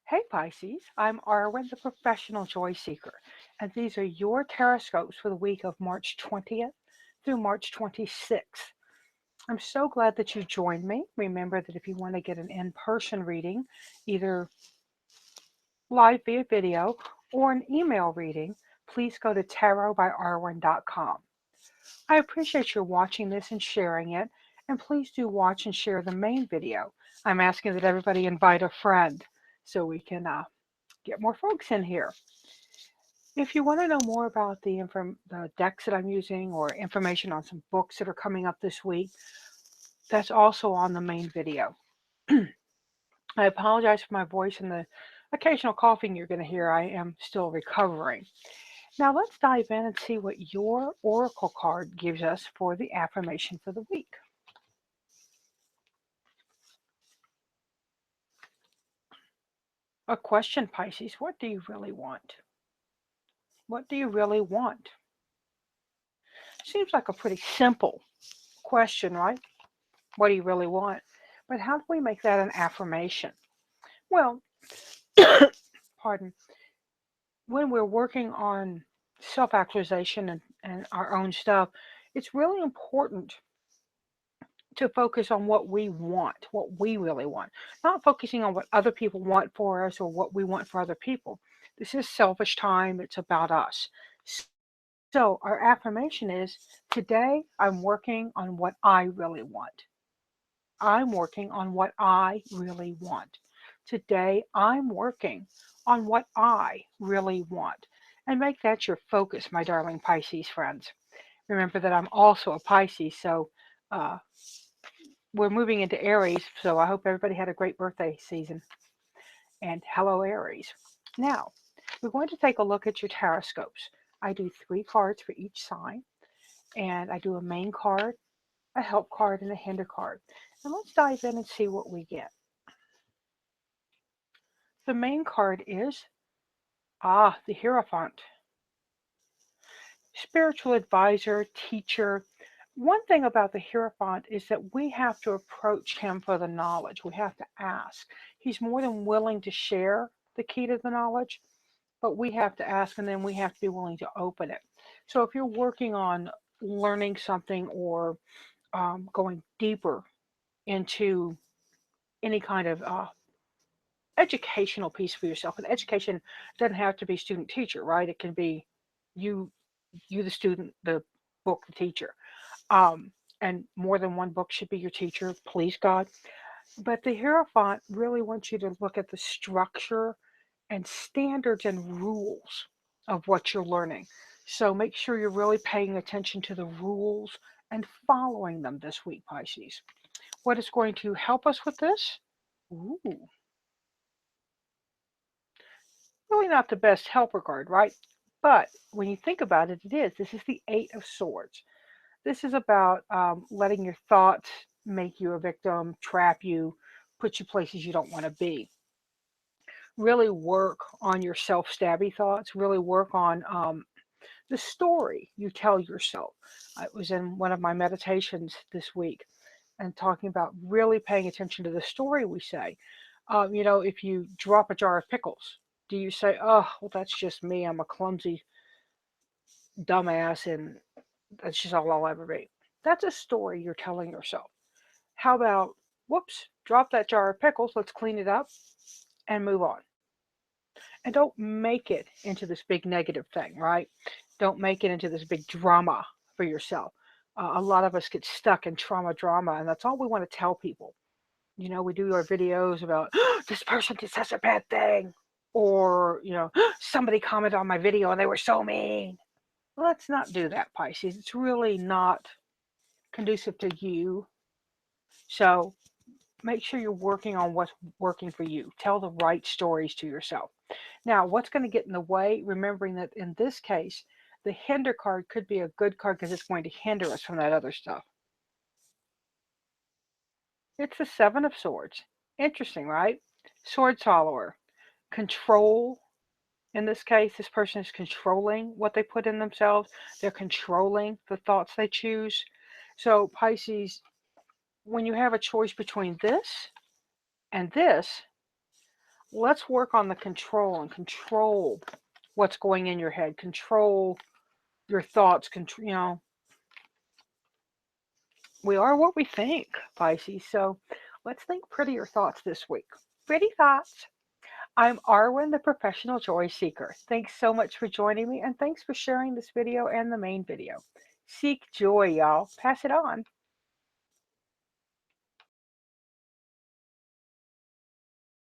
Hey Pisces, I'm Arwen, the professional joy seeker, and these are your Tarotscopes for the week of March 20th through March 26th. I'm so glad that you joined me. Remember that if you want to get an in-person reading, either live via video or an email reading, please go to tarotbyarwen.com. I appreciate your watching this and sharing it, and please do watch and share the main video. I'm asking that everybody invite a friend so we can get more folks in here. If you want to know more about the decks that I'm using or information on some books that are coming up this week, that's also on the main video. I apologize for my voice and the occasional coughing you're going to hear. I am still recovering. Now let's dive in and see what your oracle card gives us for the affirmation for the week. A question, Pisces. What do you really want? What do you really want? Seems like a pretty simple question, right? What do you really want? But how do we make that an affirmation? Well, pardon, when we're working on self actualization and our own stuff, it's really important to focus on what we want, what we really want, not focusing on what other people want for us or what we want for other people. This is selfish time, it's about us. So, our affirmation is today I'm working on what I really want. I'm working on what I really want. Today, I'm working on what I really want. And make that your focus, my darling Pisces friends. Remember that I'm also a Pisces, so uh, we're moving into Aries, so I hope everybody had a great birthday season. And hello, Aries. Now, we're going to take a look at your Tarotscopes. I do 3 cards for each sign, and I do a main card, a help card, and a hinder card. And let's dive in and see what we get. The main card is the Hierophant. Spiritual advisor, teacher. One thing about the Hierophant is that we have to approach him for the knowledge. We have to ask. He's more than willing to share the key to the knowledge, but we have to ask and then we have to be willing to open it. So if you're working on learning something or going deeper into any kind of educational piece for yourself, and education doesn't have to be student teacher, right? It can be you you the student, the book the teacher, um, and more than one book should be your teacher, please God. But the Hierophant really wants you to look at the structure and standards and rules of what you're learning. So make sure you're really paying attention to the rules and following them this week, Pisces. What is going to help us with this? Ooh, really not the best helper card, right? But when you think about it, it is. This is the Eight of Swords. This is about letting your thoughts make you a victim, trap you, put you places you don't want to be. Really work on your self stabby thoughts, really work on the story you tell yourself. I was in one of my meditations this week and talking about really paying attention to the story we say. If you drop a jar of pickles, do you say, oh, well, that's just me. I'm a clumsy dumbass and that's just all I'll ever be? That's a story you're telling yourself. How about, whoops, drop that jar of pickles, let's clean it up and move on. And don't make it into this big negative thing, right? Don't make it into this big drama for yourself. A lot of us get stuck in trauma drama, and that's all we want to tell people. We do our videos about this person did such a bad thing, or somebody commented on my video and they were so mean. Let's not do that, Pisces. It's really not conducive to you. So make sure you're working on what's working for you. Tell the right stories to yourself. Now, what's going to get in the way? Remembering that in this case, the hinder card could be a good card because it's going to hinder us from that other stuff. It's the Seven of Swords. Interesting, right? Sword follower. Control. In this case, this person is controlling what they put in themselves. They're controlling the thoughts they choose. So, Pisces, when you have a choice between this and this, Let's work on the control and control what's going in your head. Control your thoughts. We are what we think, Pisces. So let's think prettier thoughts this week. Pretty thoughts. I'm Arwen, the professional joy seeker. Thanks so much for joining me, and thanks for sharing this video and the main video. Seek joy, y'all. Pass it on.